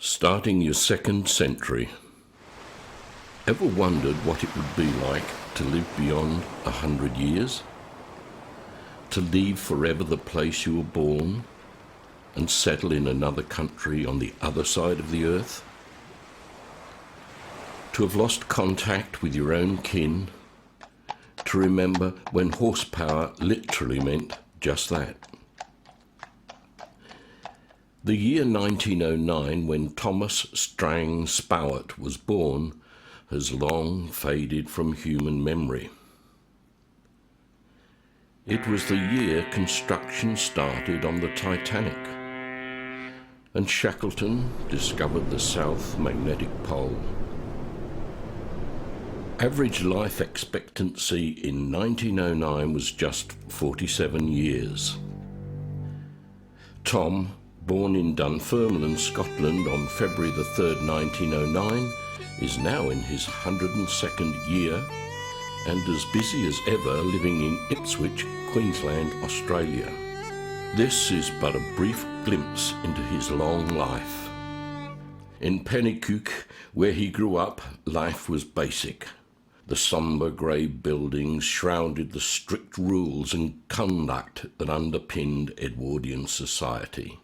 Starting your second century. Ever wondered what it would be like to live beyond 100 years? To leave forever the place you were born and settle in another country on the other side of the earth? To have lost contact with your own kin? To remember when horsepower literally meant just that? The year 1909, when Thomas Strang Spowart was born, has long faded from human memory. It was the year construction started on the Titanic, and Shackleton discovered the South Magnetic Pole. Average life expectancy in 1909 was just 47 years. Tom, born in Dunfermline, Scotland on February the 3rd, 1909, is now in his 102nd year and as busy as ever living in Ipswich, Queensland, Australia. This is but a brief glimpse into his long life. In Penicuik, where he grew up, life was basic. The sombre grey buildings shrouded the strict rules and conduct that underpinned Edwardian society.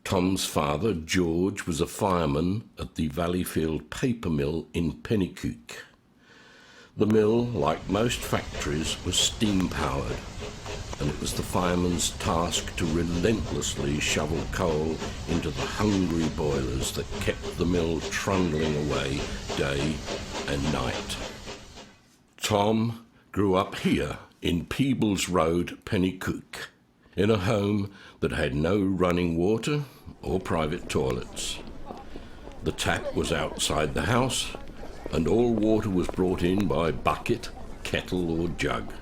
Tom's father, George, was a fireman at the Valleyfield paper mill in Penicuik. The mill, like most factories, was steam-powered, and it was the fireman's task to relentlessly shovel coal into the hungry boilers that kept the mill trundling away day and night. Tom grew up here in Peebles Road, Penicuik, in a home that had no running water or private toilets. The tap was outside the house, and all water was brought in by bucket, kettle or jug.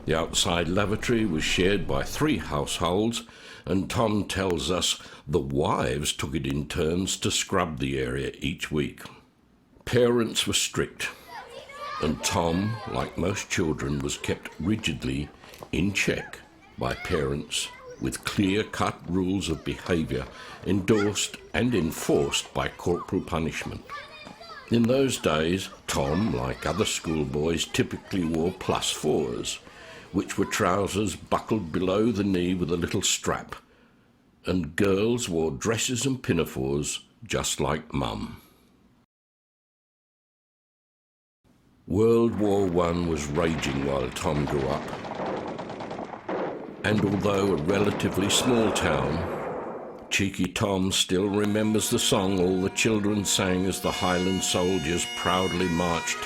The outside lavatory was shared by 3 households, and Tom tells us the wives took it in turns to scrub the area each week. Parents were strict, and Tom, like most children, was kept rigidly in check by parents with clear-cut rules of behaviour endorsed and enforced by corporal punishment. In those days, Tom, like other schoolboys, typically wore +4s, which were trousers buckled below the knee with a little strap, and girls wore dresses and pinafores just like Mum. World War I was raging while Tom grew up. And although a relatively small town, cheeky Tom still remembers the song all the children sang as the Highland soldiers proudly marched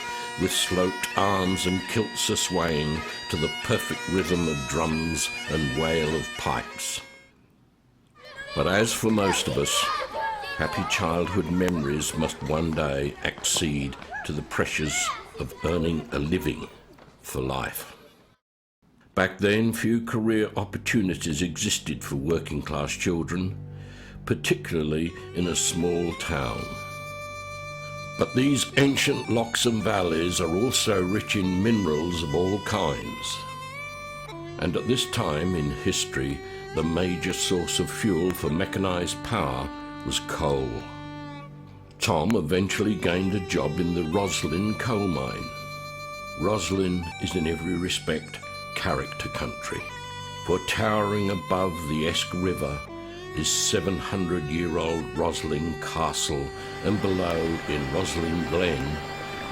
with sloped arms and kilts a-swaying to the perfect rhythm of drums and wail of pipes. But as for most of us, happy childhood memories must one day accede to the pressures of earning a living for life. Back then, few career opportunities existed for working-class children, particularly in a small town. But these ancient lochs and valleys are also rich in minerals of all kinds. And at this time in history, the major source of fuel for mechanised power was coal. Tom eventually gained a job in the Roslin coal mine. Roslin is in every respect character country, for towering above the Esk River is 700-year-old Roslin Castle, and below in Roslin Glen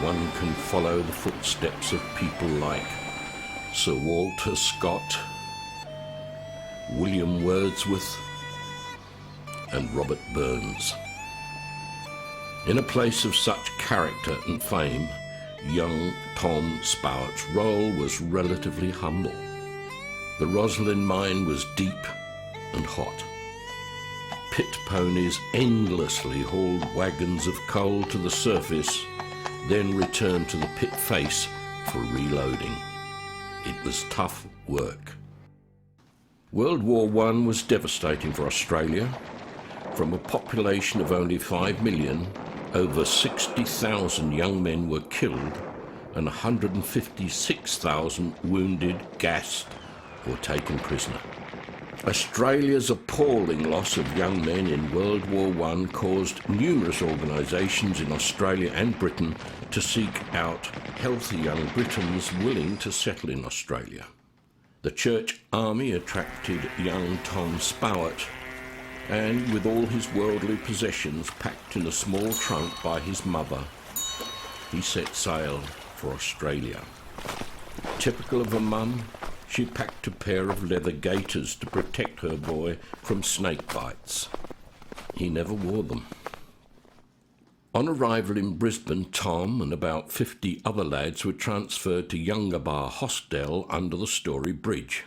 one can follow the footsteps of people like Sir Walter Scott, William Wordsworth and Robert Burns. In a place of such character and fame, young Tom Spowart's role was relatively humble. The Roslin mine was deep and hot. Pit ponies endlessly hauled wagons of coal to the surface, then returned to the pit face for reloading. It was tough work. World War I was devastating for Australia. From a population of only 5 million, over 60,000 young men were killed and 156,000 wounded, gassed or taken prisoner. Australia's appalling loss of young men in World War I caused numerous organisations in Australia and Britain to seek out healthy young Britons willing to settle in Australia. The Church Army attracted young Tom Spowart, and with all his worldly possessions packed in a small trunk by his mother, he set sail for Australia. Typical of a mum, she packed a pair of leather gaiters to protect her boy from snake bites. He never wore them. On arrival in Brisbane, Tom and about 50 other lads were transferred to Yungabar Hostel under the Story Bridge.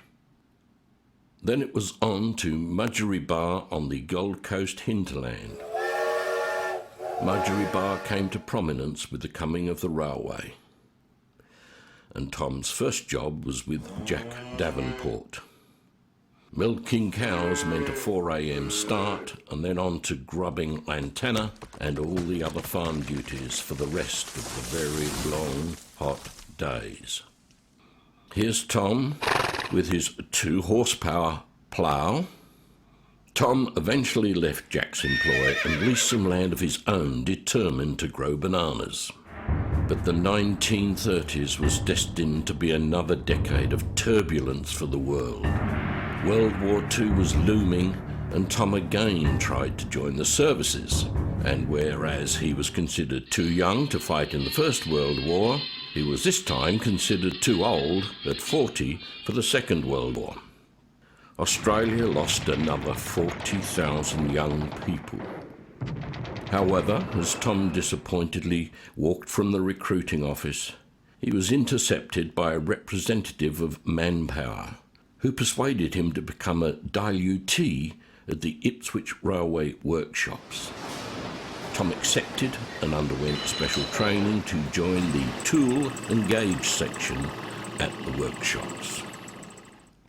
Then it was on to Mudgery Bar on the Gold Coast hinterland. Mudgery Bar came to prominence with the coming of the railway, and Tom's first job was with Jack Davenport. Milking cows meant a 4 a.m. start, and then on to grubbing lantana and all the other farm duties for the rest of the very long, hot days. Here's Tom with his 2-horsepower plough. Tom eventually left Jack's employ and leased some land of his own, determined to grow bananas. But the 1930s was destined to be another decade of turbulence for the world. World War II was looming, and Tom again tried to join the services. And whereas he was considered too young to fight in the First World War, he was this time considered too old, at 40, for the Second World War. Australia lost another 40,000 young people. However, as Tom disappointedly walked from the recruiting office, he was intercepted by a representative of Manpower, who persuaded him to become a dilutee at the Ipswich Railway workshops. Tom accepted and underwent special training to join the tool and gauge section at the workshops.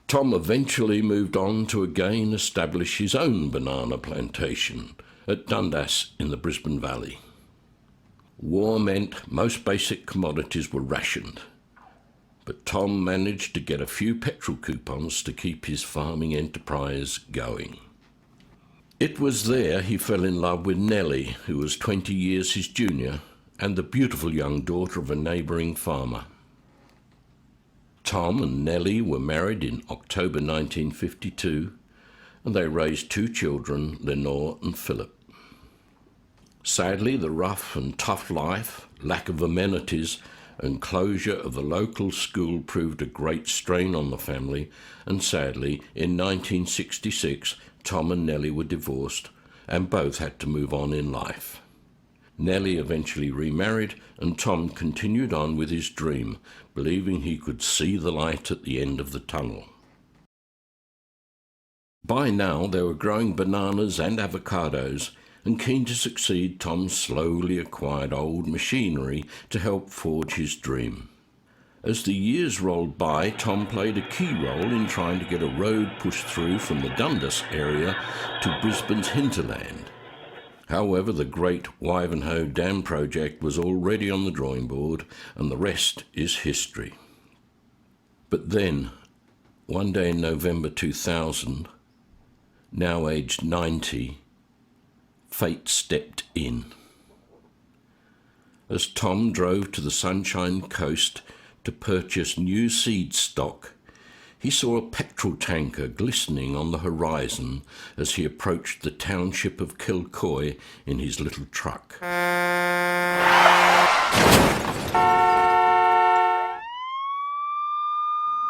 Tom eventually moved on to again establish his own banana plantation at Dundas in the Brisbane Valley. War meant most basic commodities were rationed, but Tom managed to get a few petrol coupons to keep his farming enterprise going. It was there he fell in love with Nellie, who was 20 years his junior, and the beautiful young daughter of a neighbouring farmer. Tom and Nellie were married in October 1952, and they raised 2 children, Lenore and Philip. Sadly, the rough and tough life, lack of amenities, and closure of the local school proved a great strain on the family, and sadly, in 1966, Tom and Nellie were divorced, and both had to move on in life. Nellie eventually remarried, and Tom continued on with his dream, believing he could see the light at the end of the tunnel. By now, they were growing bananas and avocados, and keen to succeed, Tom slowly acquired old machinery to help forge his dream. As the years rolled by, Tom played a key role in trying to get a road pushed through from the Dundas area to Brisbane's hinterland. However, the great Wivenhoe Dam project was already on the drawing board, and the rest is history. But then, one day in November 2000, now aged 90, fate stepped in. As Tom drove to the Sunshine Coast to purchase new seed stock, he saw a petrol tanker glistening on the horizon as he approached the township of Kilcoy in his little truck.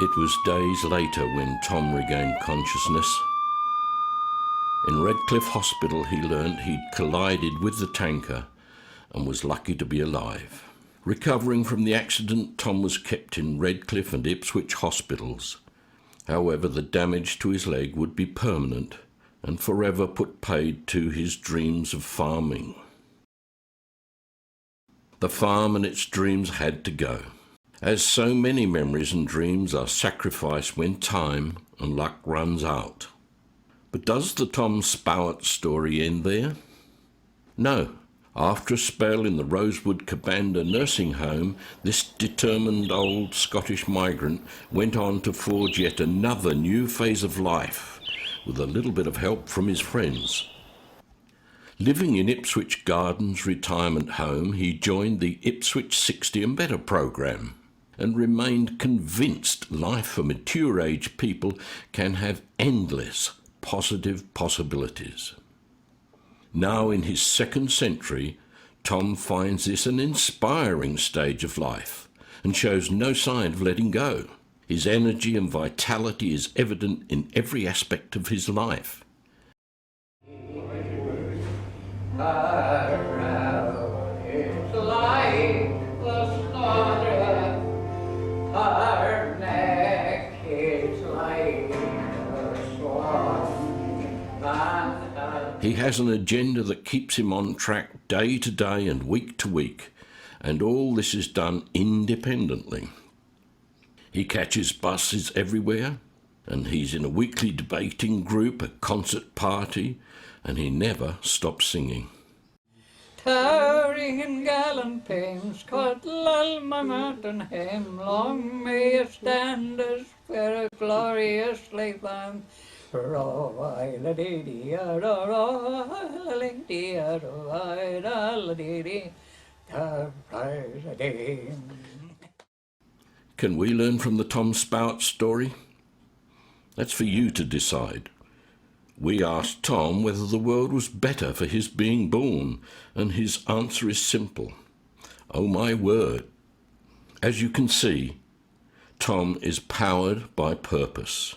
It was days later when Tom regained consciousness. In Redcliffe Hospital, he learned he'd collided with the tanker and was lucky to be alive. Recovering from the accident, Tom was kept in Redcliffe and Ipswich hospitals. However, the damage to his leg would be permanent and forever put paid to his dreams of farming. The farm and its dreams had to go. As so many memories and dreams are sacrificed when time and luck runs out. But does the Tom Spowart story end there? No. After a spell in the Rosewood Cabanda nursing home, this determined old Scottish migrant went on to forge yet another new phase of life with a little bit of help from his friends. Living in Ipswich Gardens retirement home, he joined the Ipswich 60 and Better programme and remained convinced life for mature age people can have endless positive possibilities. Now in his second century, Tom finds this an inspiring stage of life and shows no sign of letting go. His energy and vitality is evident in every aspect of his life. He has an agenda that keeps him on track day to day and week to week, and all this is done independently. He catches buses everywhere, and he's in a weekly debating group, a concert party, and he never stops singing. Towering and gallant Pames, Cottle Alma Mountain Hame, long may it stand as for a glorious lifetime. Can we learn from the Tom Spowart story? That's for you to decide. We asked Tom whether the world was better for his being born, and his answer is simple. Oh my word. As you can see, Tom is powered by purpose,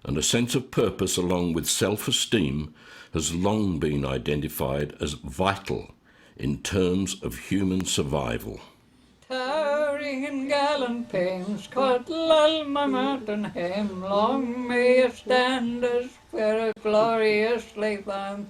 and a sense of purpose along with self-esteem has long been identified as vital in terms of human survival. Towering and gallant Pames, Cottle Alma Mountain Hame, long may it stand as for a glorious lifetime.